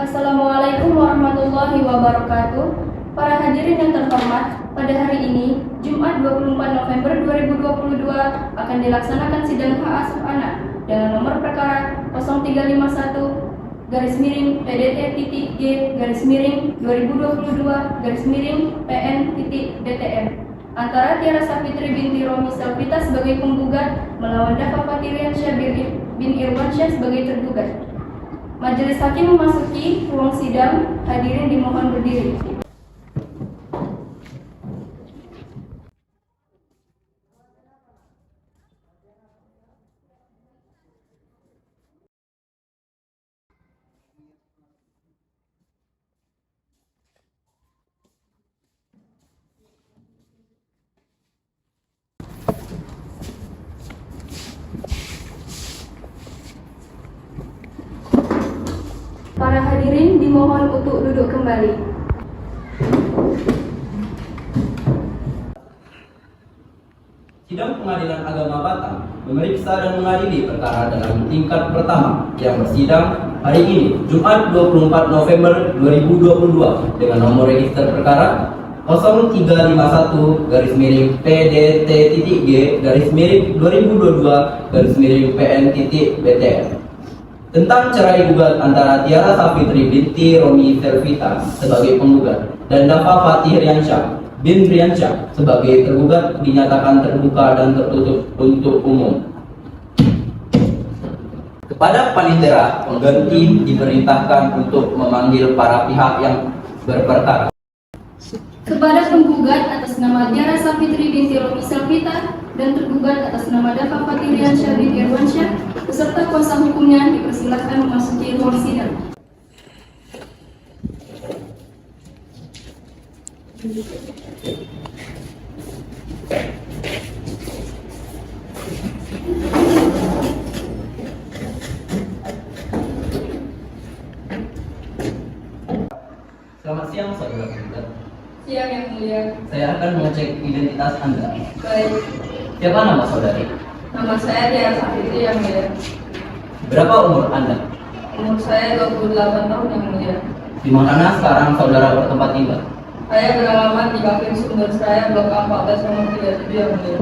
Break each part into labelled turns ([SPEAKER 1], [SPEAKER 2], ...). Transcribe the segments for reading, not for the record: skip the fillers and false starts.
[SPEAKER 1] Assalamualaikum warahmatullahi wabarakatuh. Para hadirin yang terhormat, pada hari ini, Jumat 24 November 2022, akan dilaksanakan sidang hak asuh anak dengan nomor perkara 0351-G/2022-PN.BTM antara Tiara Safitri binti Romi Selvita sebagai penggugat melawan Dafa Fathiriansyah bin Irwansyah sebagai tergugat. Majelis hakim memasuki ruang sidang, hadirin dimohon berdiri. Para hadirin dimohon untuk duduk kembali.
[SPEAKER 2] Sidang Pengadilan Agama Batam memeriksa dan mengadili perkara dalam tingkat pertama yang bersidang hari ini, Jumat 24 November 2022 dengan nomor register perkara 0351-G/2022-PN.BTM tentang cerai gugat antara Tiara Safitri binti Romi Selvita sebagai penggugat dan Dafa Fathiriansyah bin Riansyah sebagai tergugat dinyatakan terbuka dan tertutup untuk umum. Kepada panitera pengganti diperintahkan untuk memanggil para pihak yang berperkara.
[SPEAKER 1] Kepada penggugat atas nama Tiara Safitri binti Romi Selvita dan tergugat atas nama Dafa Fathiriansyah bin Irwansyah beserta kuasa hukumnya dipersilakan memasuki ruang sidang.
[SPEAKER 2] Selamat siang, saudara penggugat.
[SPEAKER 1] Siang yang mulia.
[SPEAKER 2] Saya akan mengecek identitas Anda.
[SPEAKER 1] Baik,
[SPEAKER 2] Siapa nama saudari?
[SPEAKER 1] nama saya Tiara Safitri yang mulia.
[SPEAKER 2] Berapa umur Anda?
[SPEAKER 1] Umur saya 28 tahun yang mulia.
[SPEAKER 2] Di mana sekarang saudara bertempat tinggal?
[SPEAKER 1] Saya beralamat di Kafir Sumber Seraya Blok A14 nomor 37 yang mulia.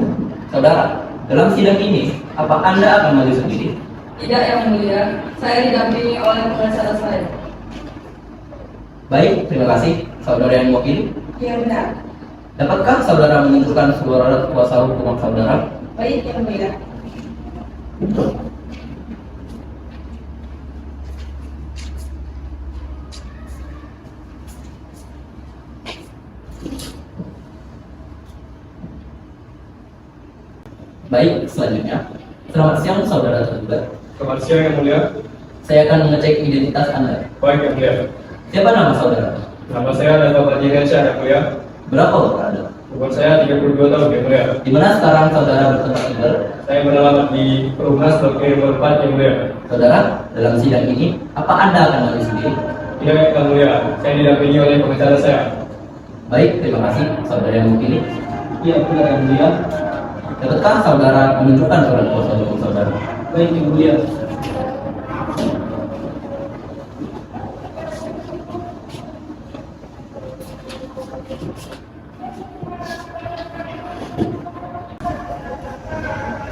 [SPEAKER 2] Saudara, dalam sidang ini, apa Anda akan maju sendiri?
[SPEAKER 1] Tidak yang mulia, saya didampingi oleh pengacara saya.
[SPEAKER 2] Baik, terima kasih. Saudara yang mewakili,
[SPEAKER 1] Yang benar.
[SPEAKER 2] dapatkah saudara menentukan suara kuasa hukum saudara?
[SPEAKER 1] Baik yang mulia.
[SPEAKER 2] Baik, selanjutnya. Selamat siang, saudara tergugat.
[SPEAKER 3] Selamat siang yang mulia.
[SPEAKER 2] Saya akan mengecek identitas Anda.
[SPEAKER 3] Baik yang mulia.
[SPEAKER 2] Siapa nama saudara?
[SPEAKER 3] Nama saya Dafa Fathiriansyah yang mulia.
[SPEAKER 2] Berapa umur Anda?
[SPEAKER 3] Umur saya 32 tahun yang mulia.
[SPEAKER 2] Di mana sekarang saudara bertempat tinggal?
[SPEAKER 3] Saya beralamat di Perumnas Blok E nomor 4 yang mulia.
[SPEAKER 2] Saudara, dalam sidang ini, apa Anda akan maju sendiri?
[SPEAKER 3] Tidak yang mulia, saya didampingi oleh pengacara saya.
[SPEAKER 2] Baik, terima kasih. Saudara yang mewakili,
[SPEAKER 3] Iya benar yang mulia.
[SPEAKER 2] dapatkah saudara menunjukkan surat kuasa hukum saudara?
[SPEAKER 3] Baik yang mulia.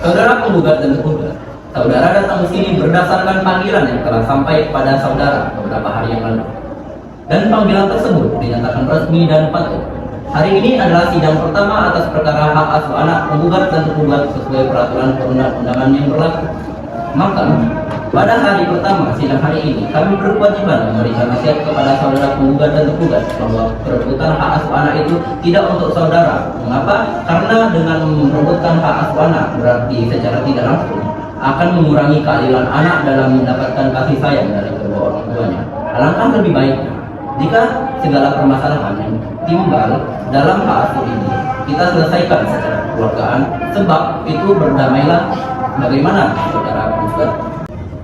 [SPEAKER 2] Saudara penggugat dan tergugat, saudara datang ke sini berdasarkan panggilan yang telah sampai kepada saudara beberapa hari yang lalu. Dan panggilan tersebut dinyatakan resmi dan patut. Hari ini adalah sidang pertama atas perkara hak asuh anak penggugat dan tergugat sesuai peraturan perundang-undangan yang berlaku. Maka, pada hari pertama sidang hari ini, kami berkewajiban memberikan nasihat kepada saudara penggugat dan tergugat bahwa perebutan hak asuh anak itu tidak untuk saudara. Mengapa? Karena dengan merebutkan hak asuh anak berarti secara tidak langsung akan mengurangi keadilan anak dalam mendapatkan kasih sayang dari kedua orang tuanya. Alangkah lebih baiknya jika segala permasalahan yang timbal dalam hak asuh ini kita selesaikan secara kekeluargaan, sebab itu berdamailah. Bagaimana saudara penggugat?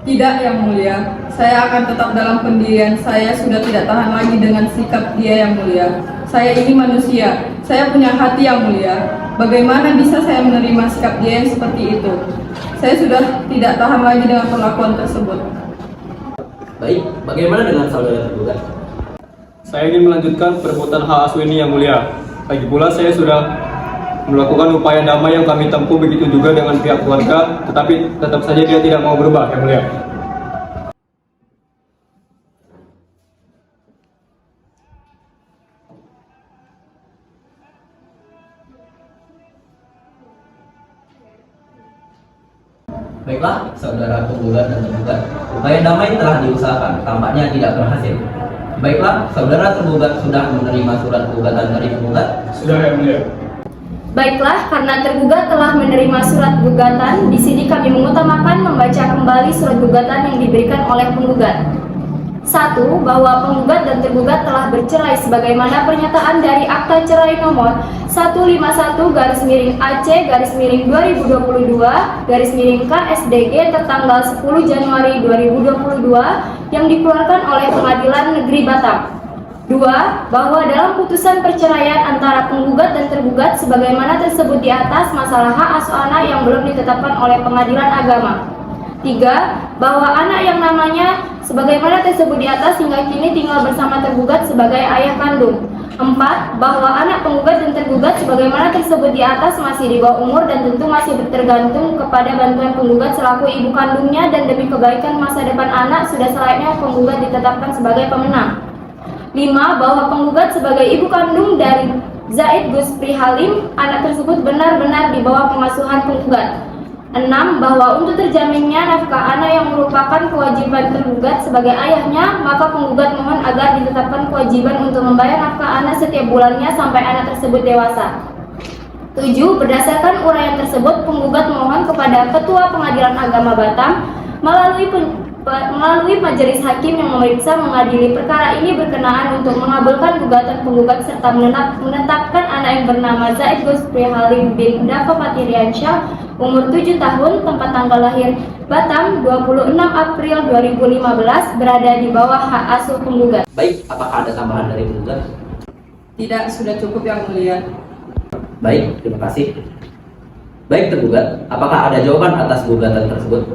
[SPEAKER 1] Tidak yang mulia, saya akan tetap dalam pendirian saya. Sudah tidak tahan lagi dengan sikap dia yang mulia. Saya ini manusia, saya punya hati yang mulia. Bagaimana bisa saya menerima sikap dia yang seperti itu? Saya sudah tidak tahan lagi dengan perlakuan tersebut.
[SPEAKER 2] Baik, bagaimana dengan saudara tergugat?
[SPEAKER 3] Saya ingin melanjutkan perbuatan hak asuh ini yang mulia. Lagi pula saya sudah melakukan upaya damai yang kami tempuh, begitu juga dengan pihak keluarga, tetapi tetap saja dia tidak mau berubah yang mulia.
[SPEAKER 2] Baiklah, saudara penggugat dan tergugat, upaya damai telah diusahakan, tampaknya tidak berhasil. Baiklah, saudara tergugat sudah menerima surat gugatan dari penggugat.
[SPEAKER 3] Sudah yang mulia.
[SPEAKER 4] Baiklah, karena tergugat telah menerima surat gugatan, di sini kami mengutamakan membaca kembali surat gugatan yang diberikan oleh penggugat. 1. Bahwa penggugat dan tergugat telah bercerai sebagaimana pernyataan dari Akta Cerai nomor 151-AC-2022-KSDG tertanggal 10 Januari 2022 yang dikeluarkan oleh Pengadilan Negeri Batam. 2. Bahwa dalam putusan perceraian antara penggugat dan tergugat sebagaimana tersebut di atas, masalah hak asuh anak yang belum ditetapkan oleh Pengadilan Agama. 3. Bahwa anak yang namanya sebagaimana tersebut di atas hingga kini tinggal bersama tergugat sebagai ayah kandung. 4. Bahwa anak penggugat dan tergugat sebagaimana tersebut di atas masih di bawah umur dan tentu masih tergantung kepada bantuan penggugat selaku ibu kandungnya, dan demi kebaikan masa depan anak sudah selayaknya penggugat ditetapkan sebagai pemenang. 5. Bahwa penggugat sebagai ibu kandung dari Zaid Guspri Halim, anak tersebut benar-benar di bawah pengasuhan penggugat. 6. Bahwa untuk terjaminnya nafkah anak yang merupakan kewajiban tergugat sebagai ayahnya, maka penggugat mohon agar ditetapkan kewajiban untuk membayar nafkah anak setiap bulannya sampai anak tersebut dewasa. 7. Berdasarkan uraian tersebut, penggugat mohon kepada Ketua Pengadilan Agama Batam melalui majelis hakim yang memeriksa mengadili perkara ini berkenaan untuk mengabulkan gugatan penggugat serta menetapkan anak yang bernama Zaid Guspri Halim bin Dafa Patiriansyah, umur 7 tahun, tempat tanggal lahir Batam 26 April 2015, berada di bawah hak asuh penggugat.
[SPEAKER 2] Baik, apakah ada tambahan dari penggugat?
[SPEAKER 1] Tidak, sudah cukup yang mulia.
[SPEAKER 2] Baik, terima kasih. Baik tergugat, apakah ada jawaban atas gugatan tersebut?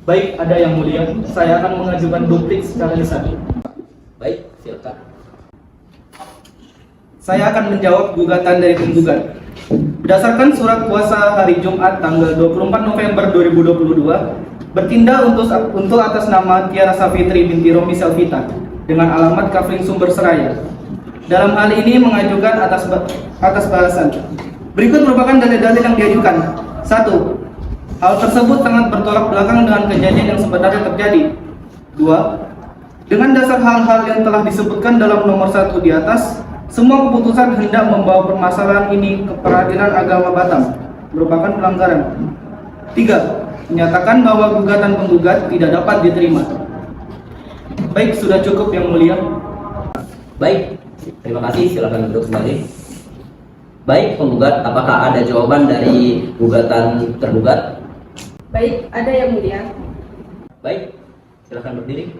[SPEAKER 5] Baik, ada yang mulia. Saya akan mengajukan duplik secara lisan.
[SPEAKER 2] Baik, silakan.
[SPEAKER 5] Saya akan menjawab gugatan dari penggugat. Berdasarkan surat kuasa hari Jumat tanggal 24 November 2022, bertindak untuk atas nama Tiara Safitri binti Romi Selvita dengan alamat Kafling Sumber Seraya. Dalam hal ini mengajukan atas bahasan. Berikut merupakan dalil-dalil yang diajukan. 1. Hal tersebut sangat bertolak belakang dengan kejadian yang sebenarnya terjadi. 2. Dengan dasar hal-hal yang telah disebutkan dalam nomor 1 di atas, semua keputusan hendak membawa permasalahan ini ke Pengadilan Agama Batam merupakan pelanggaran. 3. Menyatakan bahwa gugatan penggugat tidak dapat diterima. Baik, sudah cukup yang mulia.
[SPEAKER 2] Baik, terima kasih. Silakan duduk kembali. Baik, penggugat, apakah ada jawaban dari gugatan tergugat?
[SPEAKER 1] Baik, ada yang mulia.
[SPEAKER 2] Baik, silakan berdiri.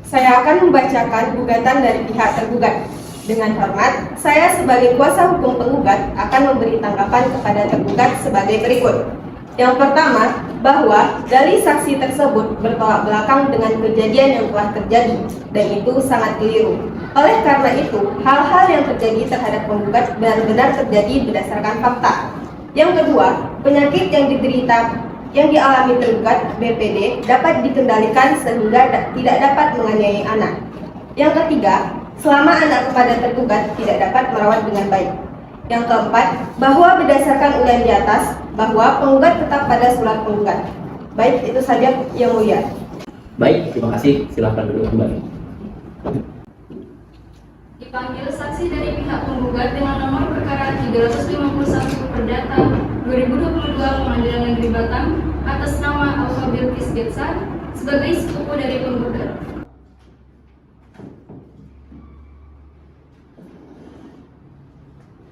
[SPEAKER 6] Saya akan membacakan gugatan dari pihak tergugat. Dengan hormat, saya sebagai kuasa hukum penggugat akan memberi tanggapan kepada tergugat sebagai berikut. Yang pertama, bahwa dalih saksi tersebut bertolak belakang dengan kejadian yang telah terjadi, dan itu sangat keliru. Oleh karena itu, hal-hal yang terjadi terhadap penggugat benar-benar terjadi berdasarkan fakta. Yang kedua, penyakit yang dialami tergugat BPD dapat dikendalikan sehingga tidak dapat menganiaya anak. Yang ketiga, selama anak kepada tergugat tidak dapat merawat dengan baik. Yang keempat, bahwa berdasarkan uraian di atas, bahwa penggugat tetap pada surat penggugat. Baik, itu saja yang mulia.
[SPEAKER 2] Baik, terima kasih. Silakan duduk kembali.
[SPEAKER 4] Dipanggil saksi dari pihak penggugat dengan nomor perkara 351 Perdata 2022 Pengadilan Negeri Batam atas nama Aufa Bilqis Getsa sebagai sepupu dari penggugat.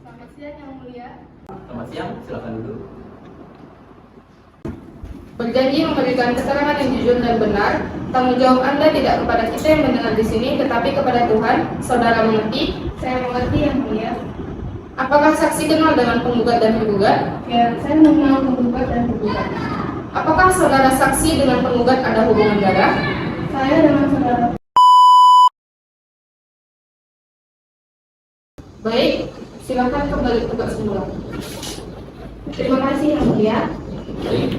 [SPEAKER 1] Selamat siang yang mulia.
[SPEAKER 2] Selamat siang, silakan duduk.
[SPEAKER 1] Berjanji memberikan keterangan yang jujur dan benar. Tanggung jawab Anda tidak kepada kita yang mendengar di sini, tetapi kepada Tuhan. Saudara mengerti?
[SPEAKER 6] Saya mengerti yang mulia.
[SPEAKER 1] Apakah saksi kenal dengan penggugat dan tergugat?
[SPEAKER 6] Ya, saya mengenal penggugat dan tergugat.
[SPEAKER 4] Apakah saudara saksi dengan penggugat ada hubungan darah?
[SPEAKER 7] Saya dengan saudara.
[SPEAKER 4] Baik, silakan kembali ke tugas semula.
[SPEAKER 7] Terima kasih Yang Mulia.
[SPEAKER 2] Baik.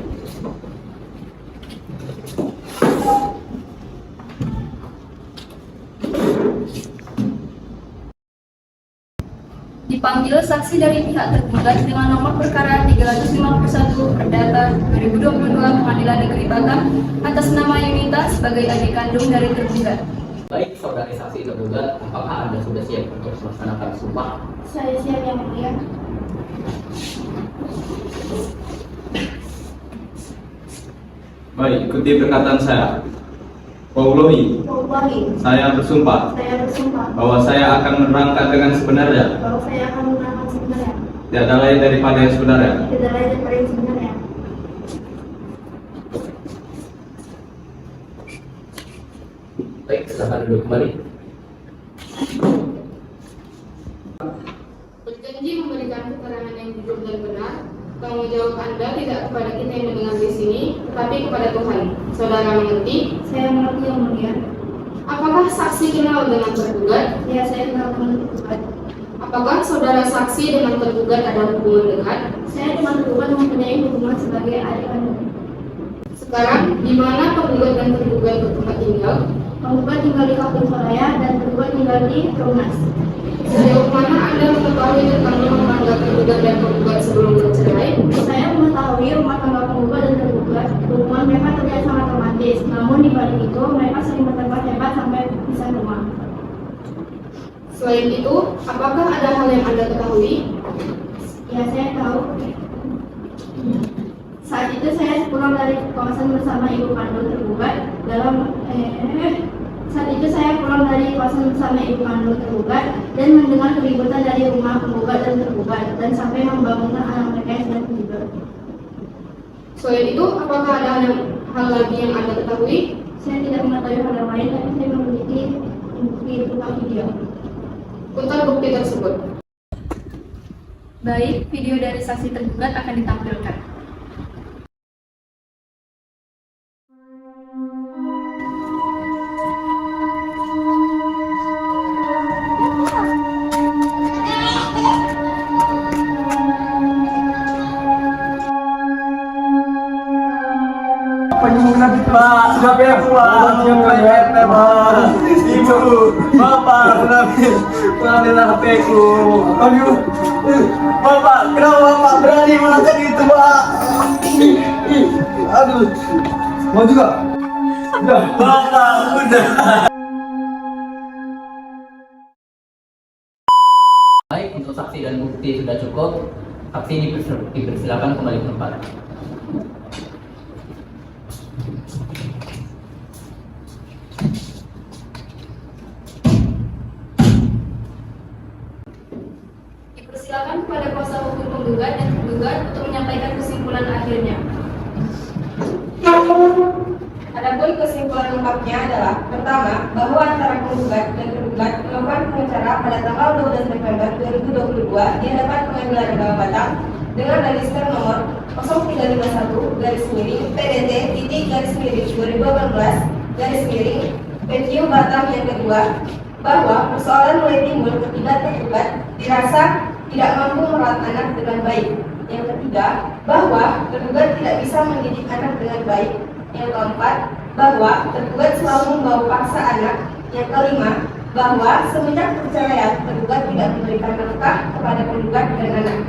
[SPEAKER 4] Dipanggil saksi dari pihak tergugat dengan nomor perkara 351 Perdata 2022 Pengadilan Negeri Batam atas nama Yunita sebagai adik kandung dari tergugat.
[SPEAKER 2] Baik, saudari saksi tergugat, apakah Anda sudah siap untuk melaksanakan sumpah?
[SPEAKER 7] Saya siap Yang Mulia.
[SPEAKER 8] Baik, ikuti perkataan saya. Wallahi,
[SPEAKER 7] Wallahi,
[SPEAKER 8] saya bersumpah
[SPEAKER 7] saya bersumpah
[SPEAKER 8] bahwa saya akan menerangkan dengan sebenarnya,
[SPEAKER 7] bahwa saya akan menerangkan sebenarnya,
[SPEAKER 8] tiada lain daripada yang sebenarnya.
[SPEAKER 7] tidak lain daripada yang sebenarnya.
[SPEAKER 2] Baik, silakan duduk kembali.
[SPEAKER 4] Berjanji memberikan keterangan yang jujur dan benar. Tanggung jawab Anda tidak kepada kita yang mendengar di sini, tetapi kepada Tuhan. Saudara mengerti?
[SPEAKER 7] Saya mengerti Yang Mulia.
[SPEAKER 4] Apakah saksi kenal dengan tergugat?
[SPEAKER 7] Ya, saya kenal dengan tergugat.
[SPEAKER 4] Apakah saudara saksi dengan tergugat ada hubungan dekat?
[SPEAKER 7] Saya dengan tergugat mempunyai hubungan sebagai adik kandung.
[SPEAKER 4] Sekarang, di mana penggugat dan tergugat bertempat tinggal?
[SPEAKER 7] Penggugat tinggal di Kampung Soraya dan tergugat tinggal di Perumnas.
[SPEAKER 4] Sejauh mana Anda mengetahui tentang rumah tangga tergugat dan penggugat sebelum bercerai?
[SPEAKER 7] Saya mengetahui rumah tangga penggugat dan tergugat, hubungan mereka terlihat sangat romantis. Namun di balik itu, mereka sering bertengkar hebat sampai pisah rumah.
[SPEAKER 4] Selain itu, apakah ada hal yang Anda ketahui?
[SPEAKER 7] Ya, saya tahu. Saat itu saya pulang dari kawasan bersama ibu kandung tergugat dan mendengar keributan dari rumah penggugat dan tergugat dan sampai membangunkan anak mereka yang sedang tidur.
[SPEAKER 4] Selain itu, apakah ada hal lagi yang Anda ketahui?
[SPEAKER 7] Saya tidak mengetahui hal yang lain, tapi saya memiliki bukti berupa video.
[SPEAKER 4] Putar bukti tersebut.
[SPEAKER 9] Baik, video dari saksi tergugat akan ditampilkan.
[SPEAKER 10] Pak, sudah biar pulang. Ibu, bapak, kenapa HP-ku? Aduh, bapak, kenapa bapak berani melakukan itu, Pak? Aduh, mau juga? Udah, bapak, udah.
[SPEAKER 2] Baik, untuk saksi dan bukti sudah cukup. Saksi dipersilakan kembali ke tempat.
[SPEAKER 4] Dipersilakan kepada kuasa hukum penggugat dan tergugat untuk menyampaikan kesimpulan akhirnya.
[SPEAKER 6] Adapun kesimpulan lengkapnya adalah: pertama, bahwa antara penggugat dan tergugat melakukan pengacara pada tanggal 12 November 2022 di hadapan Pengadilan Negeri Batam dengan register nomor 0351-PT-2018-PQ Batam yang kedua, bahwa persoalan mulai timbul ketika tergugat dirasa tidak mampu merawat anak dengan baik. Yang ketiga, bahwa tergugat tidak bisa mendidik anak dengan baik. Yang keempat, bahwa tergugat selalu membawa paksa anak. Yang kelima, bahwa semenjak perceraian tergugat tidak memberikan nafkah kepada penggugat dan anak.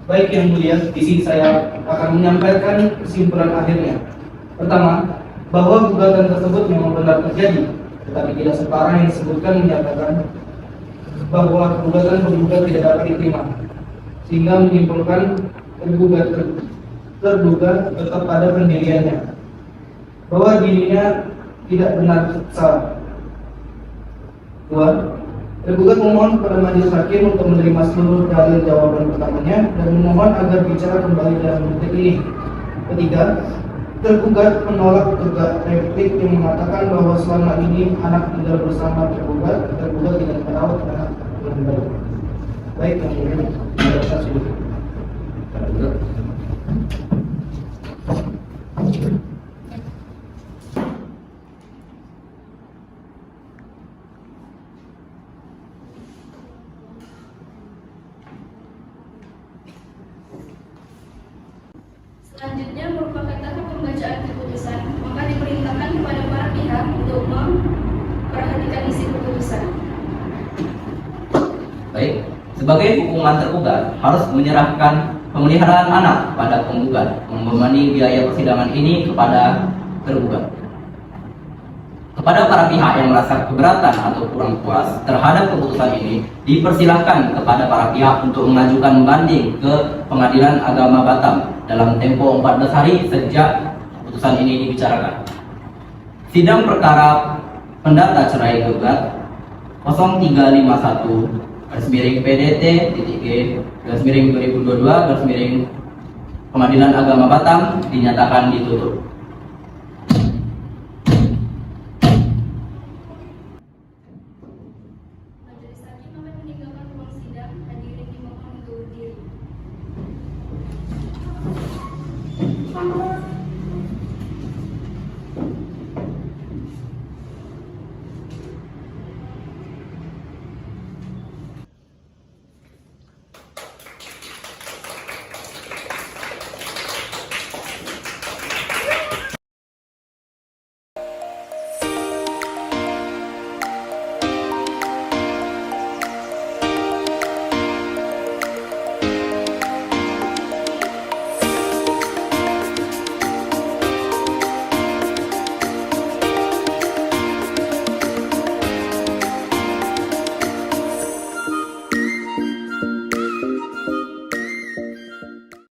[SPEAKER 5] Baik Yang Mulia, di sini saya akan menyampaikan kesimpulan akhirnya. Pertama, bahwa gugatan tersebut memang benar terjadi, tetapi tidak separah yang disebutkan menyatakan bahwa gugatan penggugat tidak dapat diterima, sehingga menyimpulkan terduga tetap pada pendiriannya, bahwa dirinya tidak benar salah. Dua, tergugat memohon kepada majelis hakim untuk menerima seluruh dalil jawaban pertamanya dan memohon agar bicara kembali dalam detik ini. Ketiga, tergugat menolak replik yang mengatakan bahwa selama ini anak tinggal bersama tergugat tidak merawat anak dengan baik. Baik, Yang Mulia, ada saksi.
[SPEAKER 9] Selanjutnya merupakan tahap pembacaan keputusan, maka diperintahkan kepada para pihak untuk memperhatikan isi keputusan.
[SPEAKER 2] Baik, sebagai hukuman tergugat harus menyerahkan pemeliharaan anak pada penggugat, membebani biaya persidangan ini kepada tergugat. Kepada para pihak yang merasa keberatan atau kurang puas terhadap keputusan ini, dipersilahkan kepada para pihak untuk mengajukan banding ke Pengadilan Agama Batam dalam tempo 14 hari sejak keputusan ini dibicarakan. Sidang perkara pendata cerai gugat 0351-PDT-G-2022 Pengadilan Agama Batam dinyatakan ditutup.
[SPEAKER 9] Majelis hakim akan meninggalkan ruang sidang. Hadirin dimohon untuk berdiri.